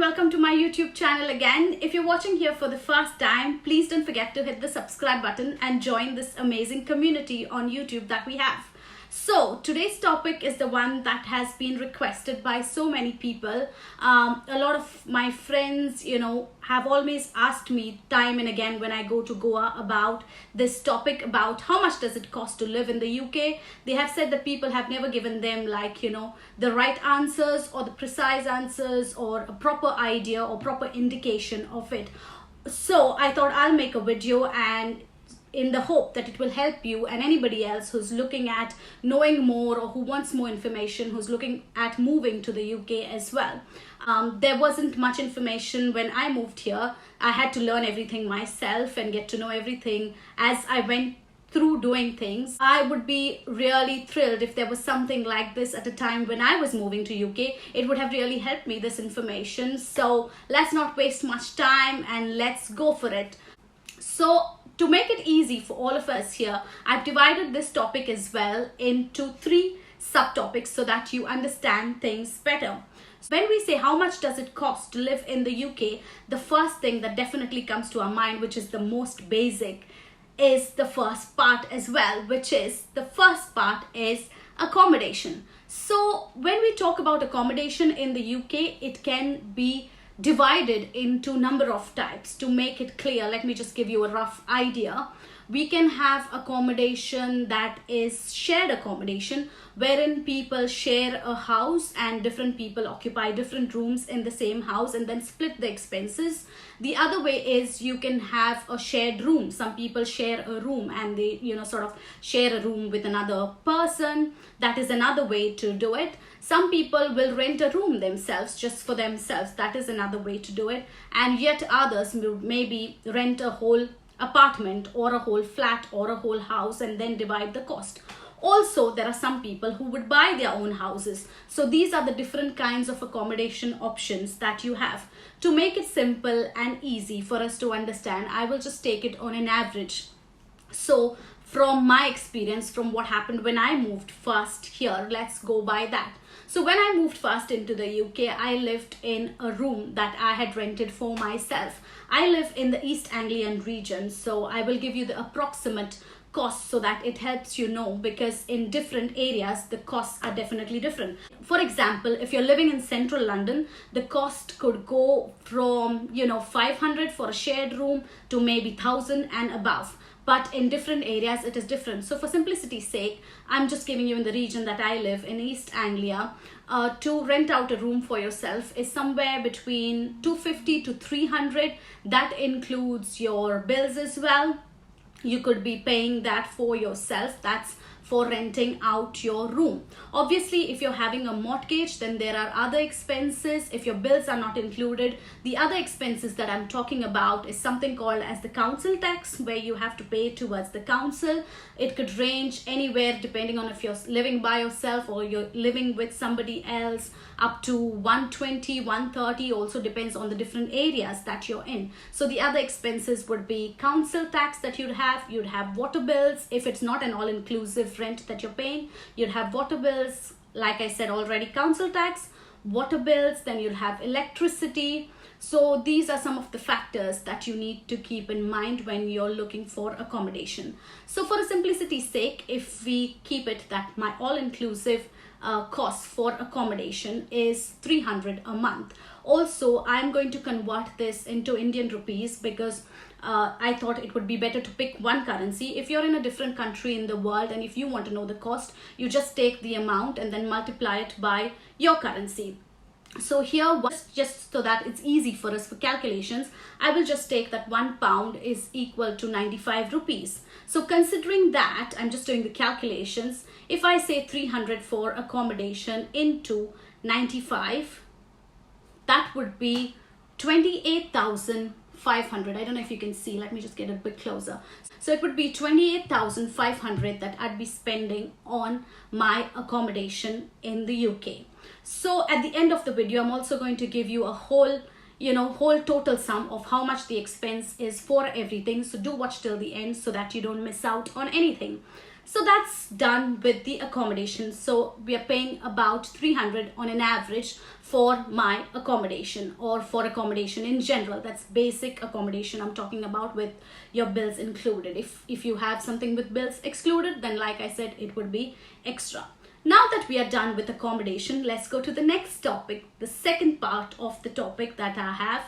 welcome to my YouTube channel again. If you're watching here for the first time, please don't forget to hit the subscribe button and join this amazing community on YouTube that we have. So today's topic is the one that has been requested by so many people. A lot of my friends, have always asked me time and again when I go to Goa about this topic, about how much does it cost to live in the UK. They have said that people have never given them the right answers or the precise answers or a proper idea or proper indication of it. So I thought I'll make a video, and in the hope that it will help you and anybody else who's looking at knowing more or who wants more information, who's looking at moving to the UK as well. There wasn't much information when I moved here. I had to learn everything myself and get to know everything as I went through doing things. I would be really thrilled if there was something like this at a time when I was moving to UK. It would have really helped me, this information. So let's not waste much time and let's go for it. So to make it easy for all of us here, I've divided this topic as well into 3 subtopics so that you understand things better. So when we say how much does it cost to live in the UK, the first thing that definitely comes to our mind, which is the most basic, is the first part as well, which is the first part is accommodation. So when we talk about accommodation in the UK, it can be divided into number of types. To make it clear, let me just give you a rough idea. We can have accommodation that is shared accommodation, wherein people share a house and different people occupy different rooms in the same house and then split the expenses. The other way is you can have a shared room. Some people share a room and they sort of share a room with another person. That is another way to do it. Some people will rent a room themselves, just for themselves. That is another way to do it. And yet others will maybe rent a whole apartment or a whole flat or a whole house and then divide the cost. Also, there are some people who would buy their own houses. So these are the different kinds of accommodation options that you have. To make it simple and easy for us to understand, I will just take it on an average. So from my experience, from what happened when I moved first here, let's go by that. So when I moved first into the UK, I lived in a room that I had rented for myself. I live in the East Anglian region, so I will give you the approximate cost so that it helps you know, because in different areas the costs are definitely different. For example, if you're living in central London, the cost could go from 500 for a shared room to maybe 1,000 and above. But in different areas it is different. So for simplicity's sake, I'm just giving you in the region that I live in, East Anglia. To rent out a room for yourself is somewhere between 250 to 300. That includes your bills as well. You could be paying that for yourself. That's for renting out your room. Obviously, if you're having a mortgage, then there are other expenses. If your bills are not included, the other expenses that I'm talking about is something called as the council tax, where you have to pay towards the council. It could range anywhere depending on if you're living by yourself or you're living with somebody else, up to 120, 130, also depends on the different areas that you're in. So the other expenses would be council tax that you'd have water bills. If it's not an all-inclusive rent that you're paying, you'd have water bills, like I said already, council tax, water bills, then you'll have electricity. So these are some of the factors that you need to keep in mind when you're looking for accommodation. So for simplicity's sake, if we keep it that my all-inclusive cost for accommodation is 300 a month. Also, I'm going to convert this into Indian rupees because I thought it would be better to pick one currency. If you're in a different country in the world and if you want to know the cost, you just take the amount and then multiply it by your currency. So here, just so that it's easy for us for calculations, I will just take that £1 is equal to 95 rupees. So considering that, I'm just doing the calculations. If I say 300 for accommodation into 95, that would be 28,500. I don't know if you can see. Let me just get a bit closer. So it would be 28,500 that I'd be spending on my accommodation in the UK. So at the end of the video, I'm also going to give you a whole total sum of how much the expense is for everything. So do watch till the end so that you don't miss out on anything. So that's done with the accommodation. So we are paying about 300 on an average for my accommodation, or for accommodation in general. That's basic accommodation I'm talking about, with your bills included. If you have something with bills excluded, then like I said, it would be extra. Now that we are done with accommodation, let's go to the next topic. The second part of the topic that I have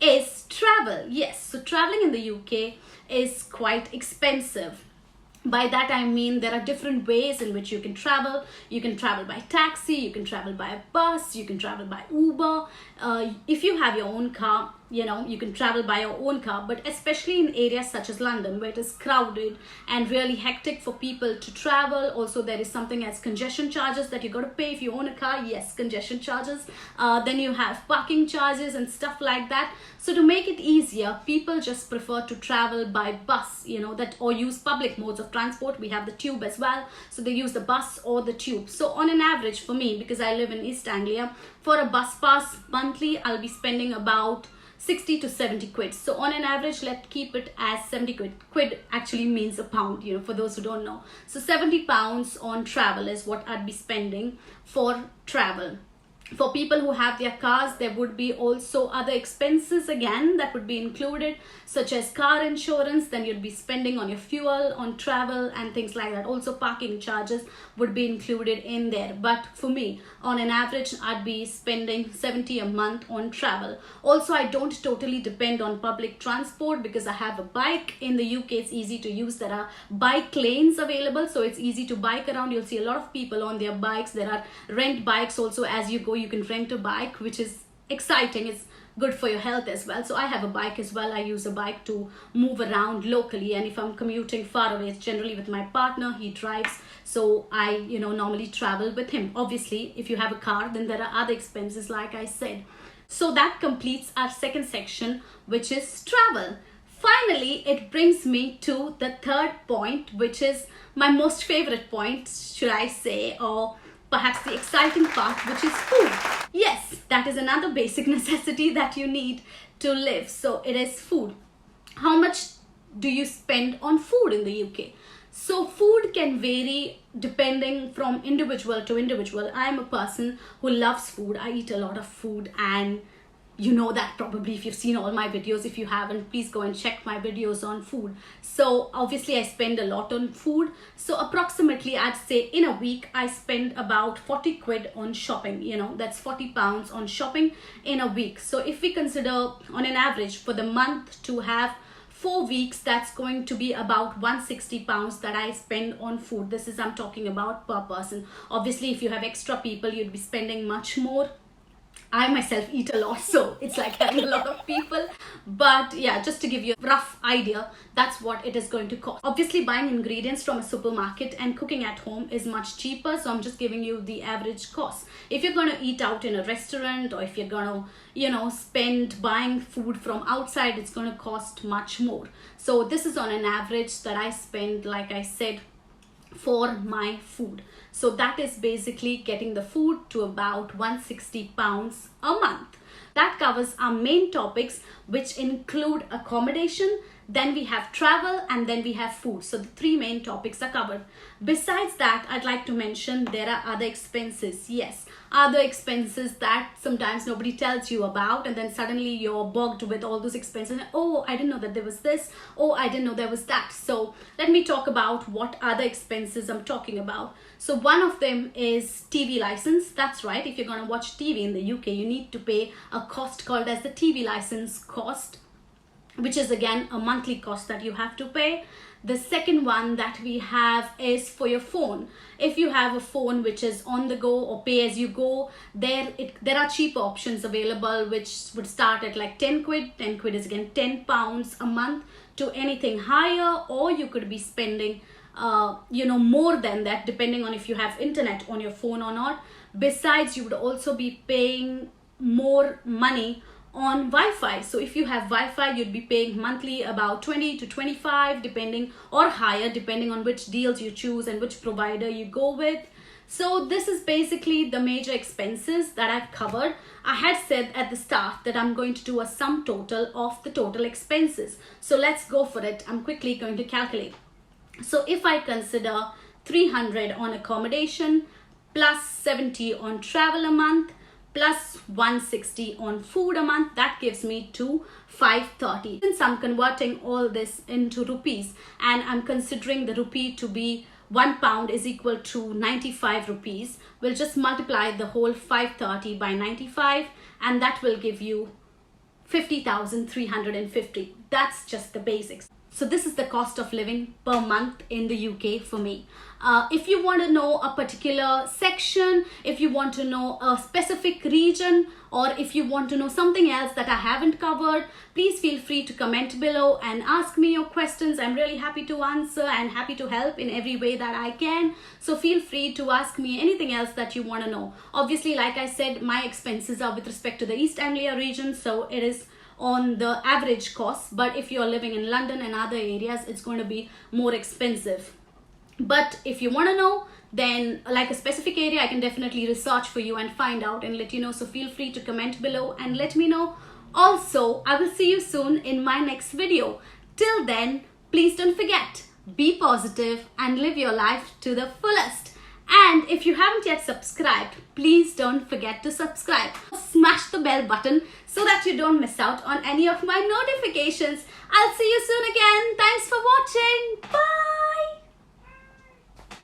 is travel. Yes, so traveling in the UK is quite expensive. By that I mean there are different ways in which you can travel. You can travel by taxi, you can travel by a bus, you can travel by Uber. If you have your own car, you can travel by your own car, but especially in areas such as London, where it is crowded and really hectic for people to travel. Also, there is something as congestion charges that you got to pay if you own a car. Yes, congestion charges. Then you have parking charges and stuff like that. So to make it easier, people just prefer to travel by bus, or use public modes of transport. We have the tube as well, so they use the bus or the tube. So on an average for me, because I live in East Anglia, for a bus pass monthly, I'll be spending about 60 to 70 quid. So on an average, let's keep it as 70 quid. Quid actually means a pound, for those who don't know. So 70 pounds on travel is what I'd be spending for travel. For people who have their cars, there would be also other expenses again that would be included, such as car insurance. Then you'd be spending on your fuel, on travel and things like that. Also parking charges would be included in there. But for me, on an average, I'd be spending 70 a month on travel. Also, I don't totally depend on public transport because I have a bike. In the UK, it's easy to use. There are bike lanes available, so it's easy to bike around. You'll see a lot of people on their bikes. There are rent bikes also. As you go, you can rent a bike, which is exciting. It's good for your health as well. So I have a bike as well. I use a bike to move around locally, and if I'm commuting far away, it's generally with my partner. He drives, so I normally travel with him. Obviously, if you have a car, then there are other expenses like I said. So that completes our second section, which is travel. Finally, it brings me to the third point, which is my most favorite point, should I say, or perhaps the exciting part, which is food. Yes, that is another basic necessity that you need to live. So it is food. How much do you spend on food in the UK? So food can vary depending from individual to individual. I am a person who loves food. I eat a lot of food, and you know that probably if you've seen all my videos. If you haven't, please go and check my videos on food. So obviously I spend a lot on food. So approximately I'd say in a week I spend about 40 quid on shopping. That's 40 pounds on shopping in a week. So if we consider on an average for the month to have 4 weeks, that's going to be about 160 pounds that I spend on food. This is I'm talking about per person. Obviously if you have extra people, you'd be spending much more. I myself eat a lot, so it's like having a lot of people. But yeah, just to give you a rough idea, that's what it is going to cost. Obviously, buying ingredients from a supermarket and cooking at home is much cheaper, so I'm just giving you the average cost. If you're going to eat out in a restaurant, or if you're going to, spend buying food from outside, it's going to cost much more. So this is on an average that I spend, like I said, for my food. So that is basically getting the food to about 160 pounds a month. That covers our main topics, which include accommodation, then we have travel, and then we have food. So the three main topics are covered. Besides that, I'd like to mention there are other expenses. Yes, other expenses that sometimes nobody tells you about, and then suddenly you're bogged with all those expenses. Oh, I didn't know that there was this. Oh, I didn't know there was that. So let me talk about what other expenses I'm talking about. So one of them is TV license. That's right. If you're going to watch TV in the UK, you need to pay a cost called as the TV license cost, which is again a monthly cost that you have to pay. The second one that we have is for your phone. If you have a phone which is on the go or pay as you go, there are cheaper options available, which would start at like 10 quid. 10 quid is again 10 pounds a month, to anything higher, or you could be spending more than that, depending on if you have internet on your phone or not. Besides, you would also be paying more money on Wi-Fi. So if you have Wi-Fi, you'd be paying monthly about 20 to 25 depending, or higher depending on which deals you choose and which provider you go with. So this is basically the major expenses that I've covered. I had said at the start that I'm going to do a sum total of the total expenses. So let's go for it. I'm quickly going to calculate. So if I consider 300 on accommodation, plus 70 on travel a month, plus 160 on food a month. That gives me to 530. Since I'm converting all this into rupees and I'm considering the rupee to be £1 is equal to 95 rupees, we'll just multiply the whole 530 by 95 and that will give you 50,350. That's just the basics. So this is the cost of living per month in the UK for me. If you want to know a particular section, if you want to know a specific region, or if you want to know something else that I haven't covered, please feel free to comment below and ask me your questions. I'm really happy to answer and happy to help in every way that I can. So feel free to ask me anything else that you want to know. Obviously, like I said, my expenses are with respect to the East Anglia region, so it is on the average cost, but if you're living in London and other areas, it's going to be more expensive. But if you want to know, then like a specific area, I can definitely research for you and find out and let you know. So feel free to comment below and let me know. Also, I will see you soon in my next video. Till then, please don't forget, be positive and live your life to the fullest. And if you haven't yet subscribed, please don't forget to subscribe. Smash the bell button so that you don't miss out on any of my notifications. I'll see you soon again. Thanks for watching. Bye.